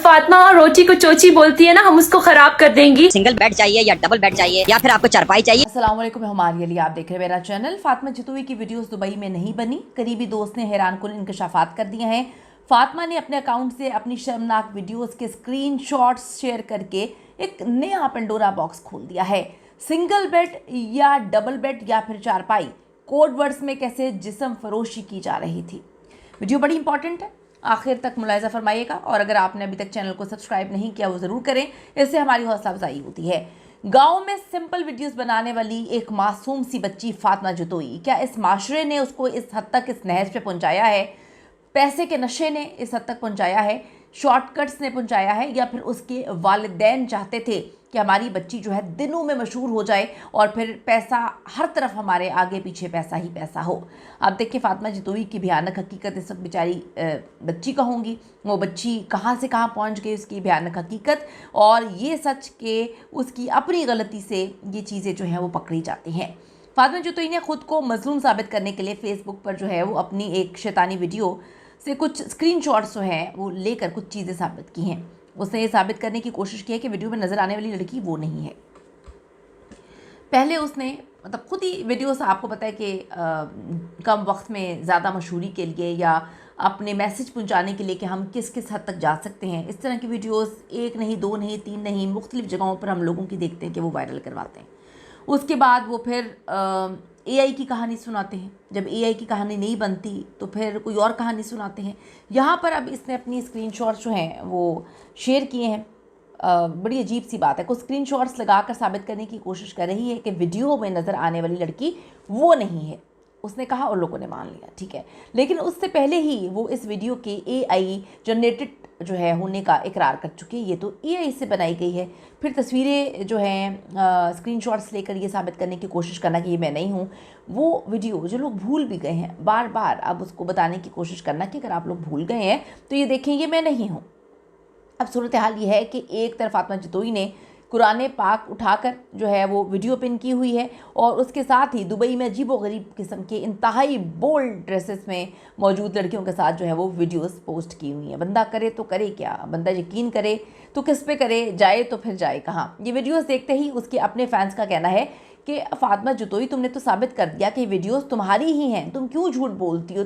फातिमा रोटी को चोची बोलती है ना, हम उसको खराब कर देंगी। सिंगल बेड चाहिए या डबल बेड चाहिए या फिर आपको चारपाई चाहिए। अस्सलाम वालेकुम, हमारे अली, आप देख रहे हैं मेरा चैनल। फातिमा जतोई की वीडियोस दुबई में नहीं बनी। करीबी दोस्त ने हैरानकुन इंकशाफात कर दिए हैं। फातिमा ने अपने अकाउंट से अपनी शर्मनाक वीडियोस के स्क्रीनशॉट्स शेयर करके एक नया पेंडोरा बॉक्स खोल दिया है। सिंगल बेड या डबल बेड या फिर चारपाई, कोड वर्ड्स में कैसे जिस्म फरोशी की जा रही थी। वीडियो बड़ी इंपॉर्टेंट है, आखिर तक मुलाहिजा फरमाइएगा। और अगर आपने अभी तक चैनल को सब्सक्राइब नहीं किया वो ज़रूर करें, इससे हमारी हौसला अफजाई होती है। गांव में सिंपल वीडियोस बनाने वाली एक मासूम सी बच्ची फातिमा जतोई, क्या इस माशरे ने उसको इस हद तक इस नहज पे पहुंचाया है? पैसे के नशे ने इस हद तक पहुंचाया है, शॉर्टकट्स ने पहुंचाया है, या फिर उसके वालिदैन चाहते थे कि हमारी बच्ची जो है दिनों में मशहूर हो जाए और फिर पैसा हर तरफ हमारे आगे पीछे पैसा ही पैसा हो। अब देखिए फातिमा जतोई की भयानक हकीकत इस वक्त बेचारी बच्ची कहूँगी, वो बच्ची कहाँ से कहाँ पहुँच गई, उसकी भयानक हकीकत और ये सच के उसकी अपनी गलती से ये चीज़ें जो हैं वो पकड़ी जाती हैं। फातिमा जतोई ने ख़ुद को मजलूम साबित करने के लिए फ़ेसबुक पर जो है वो अपनी एक शैतानी वीडियो से कुछ स्क्रीनशॉट्स जो हैं वो लेकर कुछ चीज़ें साबित की हैं। उसने ये साबित करने की कोशिश की है कि वीडियो में नज़र आने वाली लड़की वो नहीं है। पहले उसने मतलब खुद ही वीडियोस, आपको पता है कि कम वक्त में ज़्यादा मशहूरी के लिए या अपने मैसेज पहुंचाने के लिए कि हम किस किस हद तक जा सकते हैं, इस तरह की वीडियोस एक नहीं, दो नहीं, तीन नहीं, मुख्तलिफ़ जगहों पर हम लोगों की देखते हैं कि वो वायरल करवाते हैं। उसके बाद वो फिर एआई की कहानी सुनाते हैं। जब एआई की कहानी नहीं बनती तो फिर कोई और कहानी सुनाते हैं। यहाँ पर अब इसने अपनी स्क्रीनशॉट्स जो हैं वो शेयर किए हैं। बड़ी अजीब सी बात है, कुछ स्क्रीनशॉट्स लगाकर साबित करने की कोशिश कर रही है कि वीडियो में नज़र आने वाली लड़की वो नहीं है। उसने कहा और लोगों ने मान लिया, ठीक है। लेकिन उससे पहले ही वो इस वीडियो के एआई जनरेटेड जो है होने का इकरार कर चुकी है। ये तो एआई से बनाई गई है। फिर तस्वीरें जो हैं स्क्रीनशॉट्स लेकर ये साबित करने की कोशिश करना कि ये मैं नहीं हूँ। वो वीडियो जो लोग भूल भी गए हैं, बार बार अब उसको बताने की कोशिश करना कि अगर आप लोग भूल गए हैं तो ये देखें ये मैं नहीं हूँ। अब सूरत हाल ये है कि एक तरफ फातिमा जतोई ने कुरान पाक उठाकर जो है वो वीडियो पिन की हुई है और उसके साथ ही दुबई में अजीबोगरीब किस्म के इंतहाई बोल्ड ड्रेसेस में मौजूद लड़कियों के साथ जो है वो वीडियोस पोस्ट की हुई हैं। बंदा करे तो करे क्या, बंदा यकीन करे तो किस पे करे, जाए तो फिर जाए कहाँ। ये वीडियोस देखते ही उसके अपने फैंस का कहना है कि फातिमा जतोई तुमने तो साबित कर दिया कि वीडियोस तुम्हारी ही हैं, तुम क्यों झूठ बोलती हो,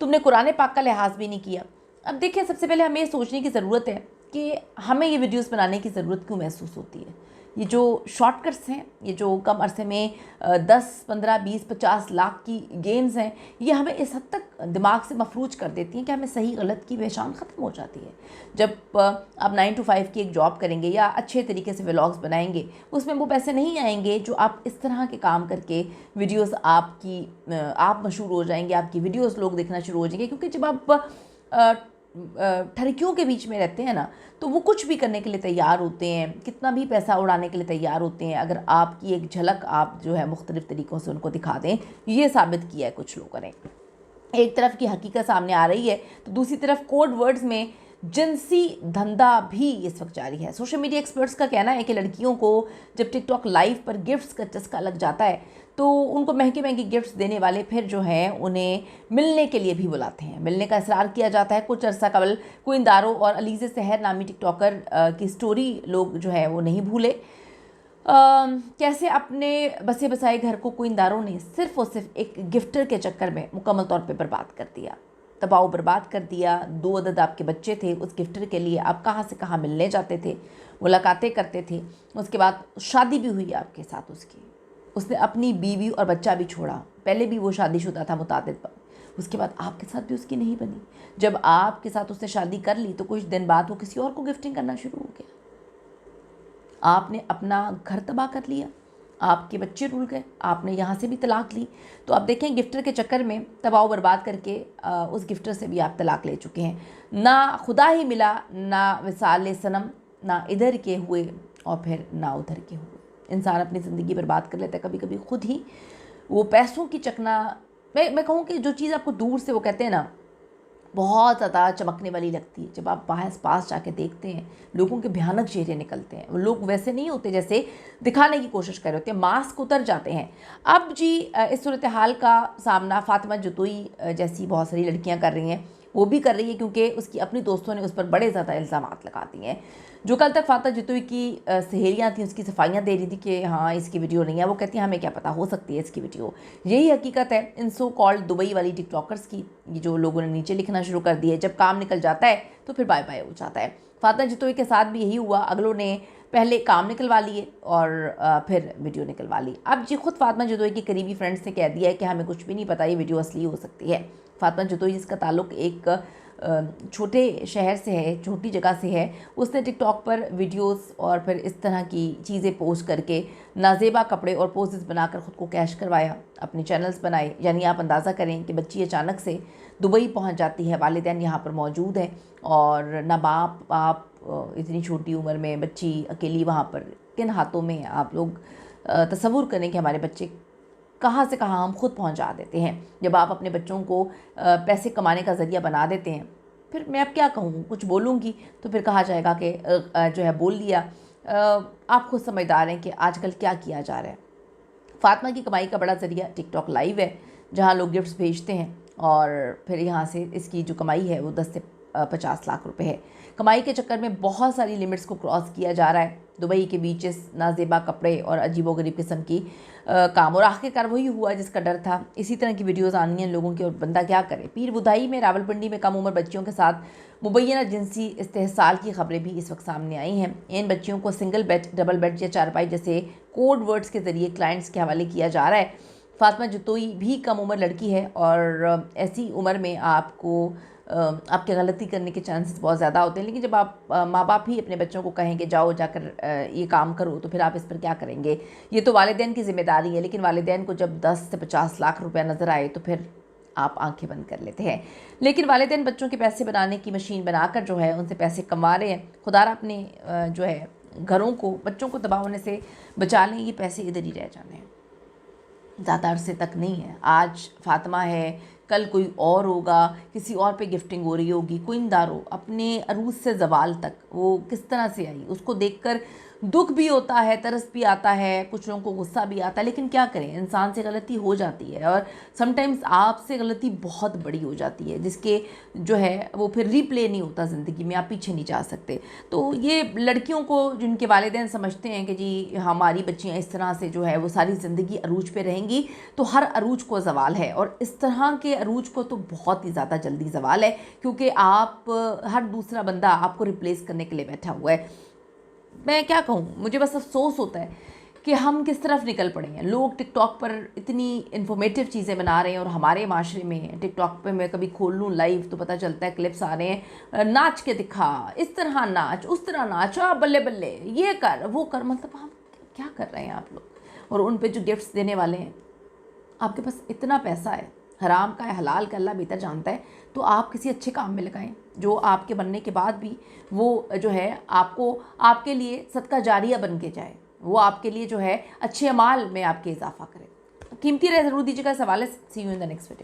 तुमने कुरान पाक का लिहाज भी नहीं किया। अब देखिए, सबसे पहले हमें ये सोचने की ज़रूरत है कि हमें ये वीडियोस बनाने की ज़रूरत क्यों महसूस होती है। ये जो शॉर्टकट्स हैं, ये जो कम अरसे में 10, 15, 20, 50 लाख की गेम्स हैं, ये हमें इस हद तक दिमाग से मफरूज कर देती हैं कि हमें सही गलत की पहचान ख़त्म हो जाती है। जब आप 9 to 5 की एक जॉब करेंगे या अच्छे तरीके से व्लॉग्स बनाएंगे, उसमें वो पैसे नहीं आएंगे जो आप इस तरह के काम करके वीडियोज़ आप मशहूर हो जाएंगे, आपकी वीडियोज़ लोग देखना शुरू हो जाएंगे। क्योंकि जब आप ठरकियों के बीच में रहते हैं ना, तो वो कुछ भी करने के लिए तैयार होते हैं, कितना भी पैसा उड़ाने के लिए तैयार होते हैं अगर आपकी एक झलक आप जो है मुख्तलिफ़ तरीक़ों से उनको दिखा दें। ये साबित किया है कुछ लोगों ने। एक तरफ की हकीकत सामने आ रही है तो दूसरी तरफ कोड वर्ड्स में जिनसी धंधा भी इस वक्त जारी है। सोशल मीडिया एक्सपर्ट्स का कहना है कि लड़कियों को जब टिकटॉक लाइव पर गिफ्ट्स का चस्का लग जाता है तो उनको महंगे महंगे गिफ्ट्स देने वाले फिर जो हैं उन्हें मिलने के लिए भी बुलाते हैं। मिलने का इसरार किया जाता है। कुछ अर्सा कबल कुइंदारो और अलीज़े सहर नामी टिकटॉकर की स्टोरी लोग जो है वो नहीं भूले। कैसे अपने बसे बसाए घर को कुइंदारों ने सिर्फ़ और सिर्फ एक गिफ्टर के चक्कर में मुकम्मल तौर पे बर्बाद कर दिया, तबाह बर्बाद कर दिया। 2 अदद आपके बच्चे थे, उस गिफ्टर के लिए आप कहाँ से कहाँ मिलने जाते थे, मुलाकातें करते थे। उसके बाद शादी भी हुई आपके साथ उसने अपनी बीवी और बच्चा भी छोड़ा। पहले भी वो शादीशुदा था मुतादिद पर, उसके बाद आपके साथ भी उसकी नहीं बनी। जब आपके साथ उसने शादी कर ली तो कुछ दिन बाद वो किसी और को गिफ्टिंग करना शुरू हो गया। आपने अपना घर तबाह कर लिया, आपके बच्चे रुल गए, आपने यहाँ से भी तलाक ली। तो अब देखें, गिफ्टर के चक्कर में तबाह बर्बाद करके उस गिफ्टर से भी आप तलाक ले चुके हैं। ना खुदा ही मिला, ना विसाल सनम, ना इधर के हुए और फिर ना उधर के हुए। इंसान अपनी ज़िंदगी बर्बाद कर लेता है कभी कभी खुद ही। वो पैसों की चकना, मैं कहूँ कि जो चीज़ आपको दूर से वो कहते हैं ना बहुत ज़्यादा चमकने वाली लगती है, जब आप पास जाके देखते हैं लोगों के भयानक चेहरे निकलते हैं। वो लोग वैसे नहीं होते जैसे दिखाने की कोशिश कर रहे होते हैं, मास्क उतर जाते हैं। अब जी इस सूरत हाल का सामना फातिमा जतोई जैसी बहुत सारी लड़कियां कर रही हैं। वो भी कर रही है क्योंकि उसकी अपनी दोस्तों ने उस पर बड़े ज़्यादा इल्ज़ामात लगा दिए हैं। जो कल तक फातिमा जितोई की सहेलियाँ थी उसकी सफाइयाँ दे रही थी कि हाँ इसकी वीडियो नहीं है, वो कहती हैं हमें क्या पता, हो सकती है इसकी वीडियो। यही हकीकत है इन सो कॉल्ड दुबई वाली टिकटॉकर्स की, ये जो लोगों ने नीचे लिखना शुरू कर दिया है। जब काम निकल जाता है तो फिर बाय बाय हो जाता है। फातिमा जितोई के साथ भी यही हुआ, अगलों ने पहले काम निकलवा लिए और फिर वीडियो निकलवा ली। अब जी खुद फातिमा जितोई के करीबी फ्रेंड्स ने कह दिया है कि हमें कुछ भी नहीं पता, ये वीडियो असली हो सकती है। फातिमा जितोई जिसका ताल्लुक़ एक छोटे शहर से है, छोटी जगह से है, उसने टिकटॉक पर वीडियोस और फिर इस तरह की चीज़ें पोस्ट करके नाजेबा कपड़े और पोजेस बनाकर ख़ुद को कैश करवाया, अपने चैनल्स बनाए। यानी आप अंदाज़ा करें कि बच्ची अचानक से दुबई पहुंच जाती है, वालिदैन यहाँ पर मौजूद हैं और ना बाप इतनी छोटी उम्र में बच्ची अकेली वहाँ पर, किन हाथों में। आप लोग तसव्वुर करें कि हमारे बच्चे कहाँ से कहाँ हम खुद पहुँचा देते हैं। जब आप अपने बच्चों को पैसे कमाने का ज़रिया बना देते हैं, फिर मैं अब क्या कहूँ, कुछ बोलूँगी तो फिर कहा जाएगा कि जो है बोल लिया। आप खुद समझदार हैं कि आजकल क्या किया जा रहा है। फातिमा की कमाई का बड़ा ज़रिया टिकटॉक लाइव है, जहाँ लोग गिफ्ट्स भेजते हैं और फिर यहाँ से इसकी जो कमाई है वो 10 से 50 लाख रुपए है। कमाई के चक्कर में बहुत सारी लिमिट्स को क्रॉस किया जा रहा है। दुबई के बीचेस, नाजेबा कपड़े और अजीबोगरीब किस्म की काम, और आखिरकार वही हुआ जिसका डर था। इसी तरह की वीडियोस आनी हैं लोगों की और बंदा क्या करे। पीर बुधाई में रावलपिंडी में कम उम्र बच्चियों के साथ मुबैना जिनसी इस्तेहसाल की खबरें भी इस वक्त सामने आई हैं। इन बच्चियों को सिंगल बेड, डबल बेड या चारपाई जैसे कोड वर्ड्स के ज़रिए क्लाइंट्स के हवाले किया जा रहा है। फातिमा जितोई भी कम उम्र लड़की है और ऐसी उम्र में आपके गलती करने के चांसेस बहुत ज़्यादा होते हैं। लेकिन जब आप माँ बाप ही अपने बच्चों को कहें कि जाओ जाकर ये काम करो, तो फिर आप इस पर क्या करेंगे। ये तो वालिदैन की ज़िम्मेदारी है, लेकिन वालिदैन को जब 10 से 50 लाख रुपया नज़र आए तो फिर आप आंखें बंद कर लेते हैं। लेकिन वालिदैन बच्चों के पैसे बनाने की मशीन बनाकर जो है उनसे पैसे कमा रहे हैं। खुदारा अपने जो है घरों को, बच्चों को तबाह होने से बचा लें, ये पैसे इधर ही रह जाने हैं, ज़्यादा अरसे तक नहीं है। आज फातिमा है, कल कोई और होगा, किसी और पे गिफ्टिंग हो रही होगी। कोइंदारो अपने अरूज से ज़वाल तक वो किस तरह से आई, उसको देखकर दुख भी होता है, तरस भी आता है, कुछ लोगों को गुस्सा भी आता है। लेकिन क्या करें, इंसान से गलती हो जाती है और समटाइम्स आपसे गलती बहुत बड़ी हो जाती है, जिसके जो है वो फिर रिप्ले नहीं होता ज़िंदगी में, आप पीछे नहीं जा सकते। तो ये लड़कियों को जिनके वालिदैन समझते हैं कि जी हमारी बच्चियाँ इस तरह से जो है वो सारी ज़िंदगी अरूज पे रहेंगी, तो हर अरूज को ज़वाल है। और इस तरह के अरूज को तो बहुत ही ज़्यादा जल्दी ज़वाल है, क्योंकि हर दूसरा बंदा आपको रिप्लेस करने के लिए बैठा हुआ है। मैं क्या कहूँ, मुझे बस अफसोस होता है कि हम किस तरफ निकल पड़े हैं। लोग टिकटॉक पर इतनी इन्फॉर्मेटिव चीज़ें बना रहे हैं और हमारे माशरे में टिकटॉक पे मैं कभी खोल लूँ लाइव तो पता चलता है क्लिप्स आ रहे हैं, नाच के दिखा, इस तरह नाच, उस तरह नाच, बल्ले बल्ले, ये कर वो कर। मतलब हम क्या कर रहे हैं आप लोग। और उन पे जो गिफ्ट्स देने वाले हैं, आपके पास इतना पैसा है, हराम का है हलाल का अल्लाह बेहतर जानता है, तो आप किसी अच्छे काम में लगाएं जो आपके बनने के बाद भी वो जो है आपके लिए सदका जारिया बन के जाए, वो आपके लिए जो है अच्छे अमाल में आपके इजाफा करे। कीमती रहे ज़रूर दीजिएगा। सवाल है। See you in the next video.